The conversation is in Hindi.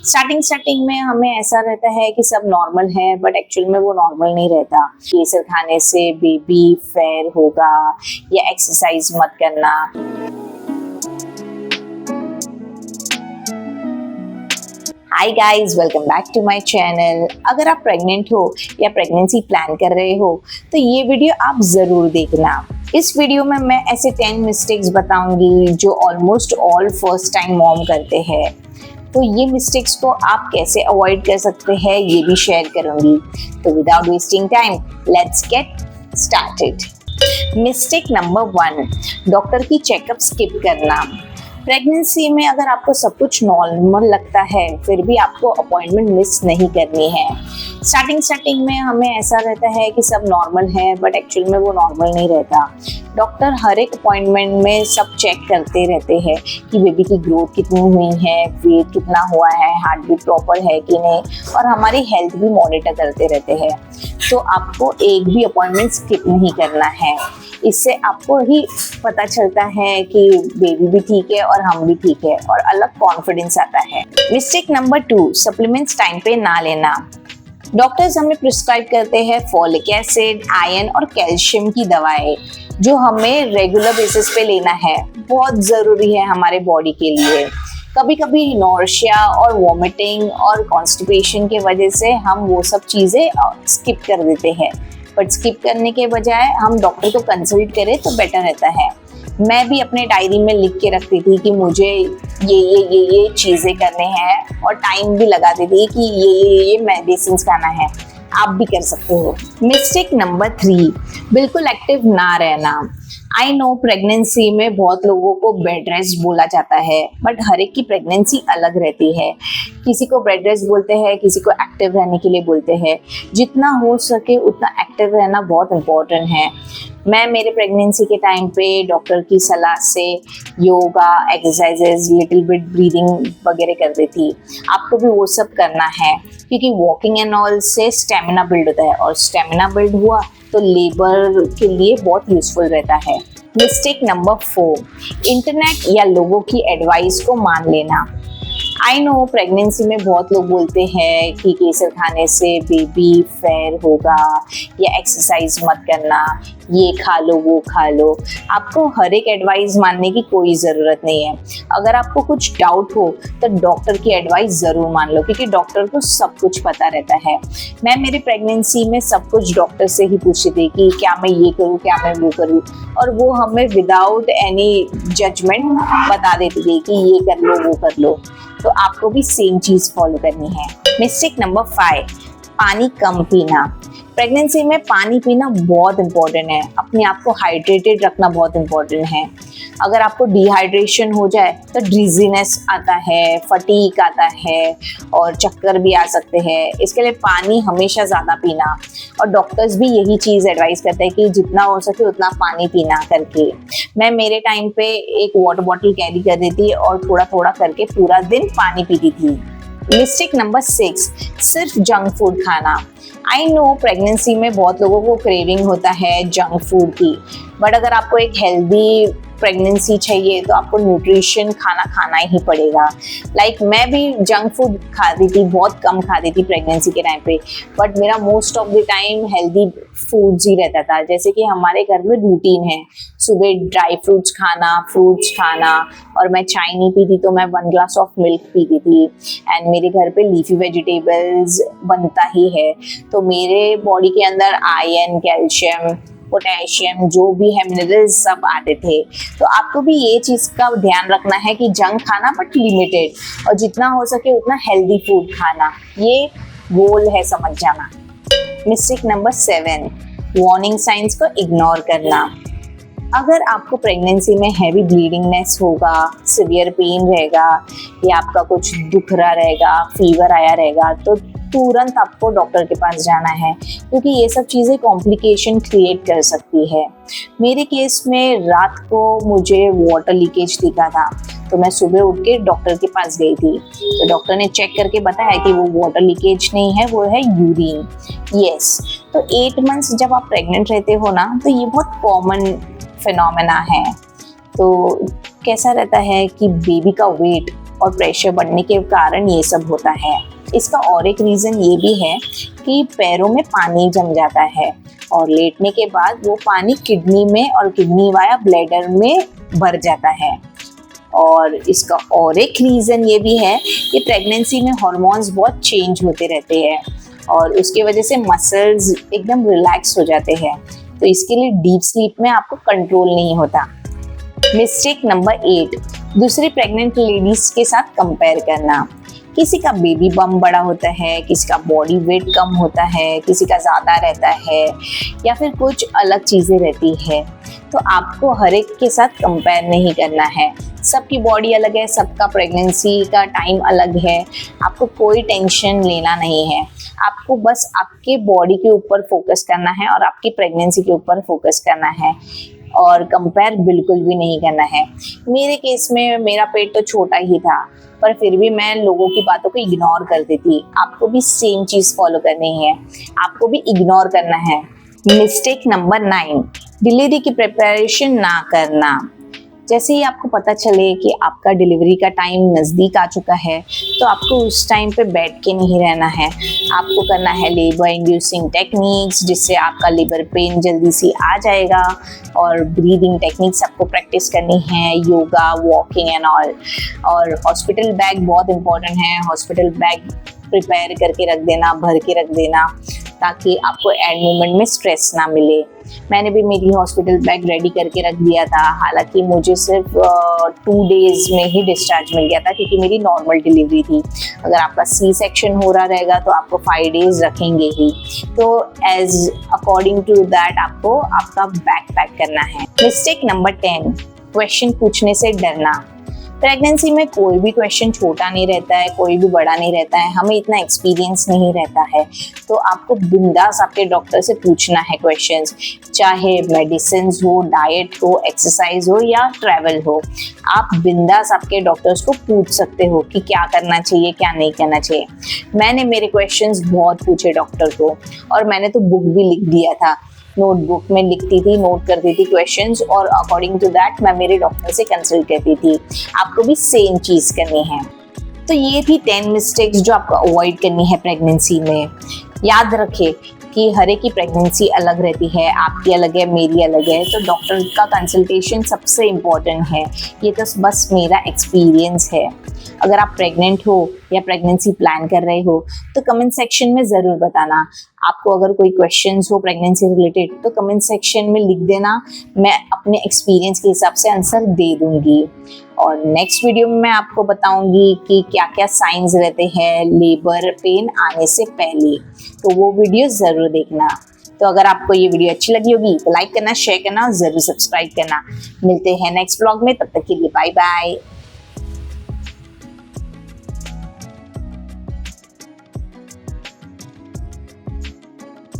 स्टार्टिंग में हमें ऐसा रहता है कि सब नॉर्मल है, बट एक्चुअल में वो नॉर्मल नहीं रहता। केसर खाने से बेबी फेयर होगा या एक्सरसाइज मत करना। Hi guys, welcome back to my channel. अगर आप प्रेग्नेंट हो या प्रेगनेंसी प्लान कर रहे हो तो ये वीडियो आप ज़रूर देखना। इस वीडियो में मैं ऐसे 10 मिस्टेक्स बताऊंगी जो almost all first time mom करते हैं। तो ये मिस्टेक्स को आप कैसे अवॉइड कर सकते हैं ये भी शेयर करूंगी। तो without wasting time let's get started. Mistake number 1, doctor की चेकअप स्किप करना। प्रेगनेंसी में अगर आपको सब कुछ नॉर्मल लगता है फिर भी आपको अपॉइंटमेंट मिस नहीं करनी है। स्टार्टिंग में हमें ऐसा रहता है कि सब नॉर्मल है, बट एक्चुअल में वो नॉर्मल नहीं रहता। डॉक्टर हर एक अपॉइंटमेंट में सब चेक करते रहते हैं कि बेबी की ग्रोथ कितनी हुई है, वेट कितना हुआ है, हार्ट बीट प्रॉपर है कि नहीं, और हमारी हेल्थ भी मॉनिटर करते रहते हैं। तो आपको एक भी अपॉइंटमेंट स्किप नहीं करना है। इससे आपको ही पता चलता है कि बेबी भी ठीक है और हम भी ठीक है, और अलग कॉन्फिडेंस आता है। मिस्टेक नंबर 2, सप्लीमेंट्स टाइम पे ना लेना। डॉक्टर्स हमें प्रिस्क्राइब करते हैं फॉलिक एसिड, आयरन और कैल्शियम की दवाएं जो हमें रेगुलर बेसिस पे लेना है। बहुत ज़रूरी है हमारे बॉडी के लिए। कभी कभी नॉर्शिया और वॉमिटिंग और कॉन्स्टिपेशन के वजह से हम वो सब चीज़ें स्किप कर देते हैं, बट स्किप करने के बजाय हम डॉक्टर को कंसल्ट करें तो बेटर रहता है। मैं भी अपने डायरी में लिख के रखती थी कि मुझे ये चीज़ें करने हैं, और टाइम भी लगाती थी कि ये मेडिसिन खाना है। आप भी कर सकते हो। मिस्टेक नंबर 3, बिल्कुल एक्टिव ना रहना। आई नो प्रेगनेंसी में बहुत लोगों को बेड रेस्ट बोला जाता है, बट हर एक की प्रेगनेंसी अलग रहती है। किसी को बेड रेस्ट बोलते हैं, किसी को एक्टिव रहने के लिए बोलते हैं। जितना हो सके उतना एक्टिव रहना बहुत इम्पोर्टेंट है। मैं मेरे प्रेगनेंसी के टाइम पे डॉक्टर की सलाह से yoga, exercises, little bit breathing वगैरह करती थी। आपको भी वो सब करना है, क्योंकि वॉकिंग एंड ऑल से स्टेमिना बिल्ड होता है, और स्टेमिना बिल्ड हुआ तो लेबर के लिए बहुत यूजफुल रहता है। मिस्टेक नंबर 4, इंटरनेट या लोगों की एडवाइस को मान लेना। आई नो प्रेगनेंसी में बहुत लोग बोलते हैं कि केसर खाने से बेबी फेयर होगा या एक्सरसाइज मत करना, ये खा लो वो खा लो। आपको हर एक एडवाइस मानने की कोई ज़रूरत नहीं है। अगर आपको कुछ डाउट हो तो डॉक्टर की एडवाइस ज़रूर मान लो, क्योंकि डॉक्टर को सब कुछ पता रहता है। मैं मेरी प्रेगनेंसी में सब कुछ डॉक्टर से ही पूछती थी कि क्या मैं ये करूँ, क्या मैं वो करूँ, और वो हमें विदाउट एनी जजमेंट बता देती थी कि ये कर लो वो कर लो। तो आपको भी सेम चीज़ फॉलो करनी है। मिस्टेक नंबर 5, पानी कम पीना। प्रेगनेंसी में पानी पीना बहुत इंपॉर्टेंट है। अपने आप को हाइड्रेटेड रखना बहुत इंपॉर्टेंट है। अगर आपको डिहाइड्रेशन हो जाए तो ड्रीजीनेस आता है, फटीग आता है, और चक्कर भी आ सकते हैं। इसके लिए पानी हमेशा ज़्यादा पीना, और डॉक्टर्स भी यही चीज़ एडवाइस करते हैं कि जितना हो सके उतना पानी पीना करके। मैं मेरे टाइम पे एक वाटर बॉटल कैरी कर देती थी और थोड़ा थोड़ा करके पूरा दिन पानी पीती थी। मिस्टेक नंबर 6, सिर्फ जंक फूड खाना। आई नो प्रेगनेंसी में बहुत लोगों को क्रेविंग होता है जंक फूड की, बट अगर आपको एक हेल्दी प्रेगनेंसी चाहिए तो आपको न्यूट्रिशन खाना खाना ही पड़ेगा। लाइक मैं भी जंक फूड खाती थी, बहुत कम खाती थी प्रेगनेंसी के टाइम पे, बट मेरा most of the time healthy foods ही रहता था। जैसे कि हमारे घर में रूटीन है, सुबह ड्राई फ्रूट्स खाना, और मैं चाय नहीं पीती तो मैं 1 ग्लास ऑफ मिल्क पीती थी। एंड मेरे घर पे लीफी वेजिटेबल्स बनता ही है, तो मेरे बॉडी के अंदर आयरन, कैल्शियम, पोटेशियम, जो भी है मिनरल्स सब आते थे। तो आपको भी ये चीज़ का ध्यान रखना है कि जंक खाना बट लिमिटेड, और जितना हो सके उतना हेल्दी फूड खाना। ये गोल है, समझ जाना। मिस्टेक नंबर 7, वार्निंग साइंस को इग्नोर करना। अगर आपको प्रेगनेंसी में हैवी ब्लीडिंगनेस होगा, सिवियर पेन रहेगा, या आपका कुछ दुख रहा रहेगा, फीवर आया रहेगा, तो तुरंत आपको डॉक्टर के पास जाना है, क्योंकि ये सब चीज़ें कॉम्प्लिकेशन क्रिएट कर सकती है। मेरे केस में रात को मुझे वाटर लीकेज दिखा था, तो मैं सुबह उठ के डॉक्टर के पास गई थी। तो डॉक्टर ने चेक करके बताया कि वो वाटर लीकेज नहीं है, वो है यूरिन। यस, तो 8 मंथ्स जब आप प्रेग्नेंट रहते हो ना, तो ये बहुत कॉमन फिनोमेना है। तो कैसा रहता है कि बेबी का वेट और प्रेशर बढ़ने के कारण ये सब होता है। इसका और एक रीज़न ये भी है कि पैरों में पानी जम जाता है और लेटने के बाद वो पानी किडनी में और किडनी वाया ब्लैडर में भर जाता है। और इसका और एक रीज़न ये भी है कि प्रेगनेंसी में हार्मोन्स बहुत चेंज होते रहते हैं और उसके वजह से मसल्स एकदम रिलैक्स हो जाते हैं, तो इसके लिए डीप स्लीप में आपको कंट्रोल नहीं होता। मिस्टेक नंबर 8, दूसरी प्रेग्नेंट लेडीज के साथ कंपेयर करना। किसी का बेबी बम बड़ा होता है, किसी का बॉडी वेट कम होता है, किसी का ज़्यादा रहता है या फिर कुछ अलग चीज़ें रहती है, तो आपको हर एक के साथ कंपेयर नहीं करना है। सबकी बॉडी अलग है, सबका प्रेगनेंसी का टाइम अलग है, आपको कोई टेंशन लेना नहीं है। आपको बस आपके बॉडी के ऊपर फोकस करना है और आपकी प्रेगनेंसी के ऊपर फोकस करना है और कंपेयर बिल्कुल भी नहीं करना है। मेरे केस में मेरा पेट तो छोटा ही था, पर फिर भी मैं लोगों की बातों को इग्नोर करती थी। आपको भी सेम चीज़ फॉलो करनी है, आपको भी इग्नोर करना है। मिस्टेक नंबर 9, डिलीवरी की प्रिपरेशन ना करना। जैसे ही आपको पता चले कि आपका डिलीवरी का टाइम नज़दीक आ चुका है, तो आपको उस टाइम पे बैठ के नहीं रहना है। आपको करना है लेबर इंड्यूसिंग टेक्निक्स, जिससे आपका लेबर पेन जल्दी से आ जाएगा, और ब्रीदिंग टेक्निक्स आपको प्रैक्टिस करनी है, योगा, वॉकिंग एंड ऑल। और हॉस्पिटल बैग बहुत इंपॉर्टेंट है। हॉस्पिटल बैग प्रिपेयर करके रख देना, भर के रख देना, ताकि आपको एंड मोमेंट में स्ट्रेस ना मिले। मैंने भी मेरी हॉस्पिटल बैग रेडी करके रख दिया था। हालांकि मुझे सिर्फ 2 डेज़ में ही डिस्चार्ज मिल गया था, क्योंकि मेरी नॉर्मल डिलीवरी थी। अगर आपका सी सेक्शन हो रहा रहेगा तो आपको 5 डेज़ रखेंगे ही। तो एज अकॉर्डिंग टू दैट आपको आपका बैग पैक करना है। मिस्टेक नंबर 10, क्वेश्चन पूछने से डरना। प्रेगनेंसी में कोई भी क्वेश्चन छोटा नहीं रहता है, कोई भी बड़ा नहीं रहता है, हमें इतना एक्सपीरियंस नहीं रहता है, तो आपको बिंदास आपके डॉक्टर से पूछना है क्वेश्चंस। चाहे मेडिसिन हो, डाइट हो, एक्सरसाइज हो या ट्रैवल हो, आप बिंदास आपके डॉक्टर्स को पूछ सकते हो कि क्या करना चाहिए, क्या नहीं करना चाहिए। मैंने मेरे क्वेश्चंस बहुत पूछे डॉक्टर को, और मैंने तो बुक भी लिख दिया था। नोटबुक में लिखती थी, नोट करती थी क्वेश्चंस, और अकॉर्डिंग टू दैट मैं मेरे डॉक्टर से कंसल्ट करती थी। आपको भी सेम चीज़ करनी है। तो ये थी 10 मिस्टेक्स जो आपको अवॉइड करनी है प्रेगनेंसी में। याद रखें कि हर एक की प्रेगनेंसी अलग रहती है, आपकी अलग है, मेरी अलग है, तो डॉक्टर का कंसल्टेशन सबसे इम्पॉर्टेंट है। ये तो बस मेरा एक्सपीरियंस है। अगर आप प्रेग्नेंट हो या प्रेगनेंसी प्लान कर रहे हो तो कमेंट सेक्शन में ज़रूर बताना। आपको अगर कोई क्वेश्चंस हो प्रेगनेंसी रिलेटेड तो कमेंट सेक्शन में लिख देना, मैं अपने एक्सपीरियंस के हिसाब से आंसर दे दूंगी। और नेक्स्ट वीडियो में मैं आपको बताऊंगी कि क्या क्या साइंस रहते हैं लेबर पेन आने से पहले, तो वो वीडियो ज़रूर देखना। तो अगर आपको ये वीडियो अच्छी लगी होगी तो लाइक करना, शेयर करना, ज़रूर सब्सक्राइब करना। मिलते हैं नेक्स्ट ब्लॉग में, तब तक के लिए बाय बाय।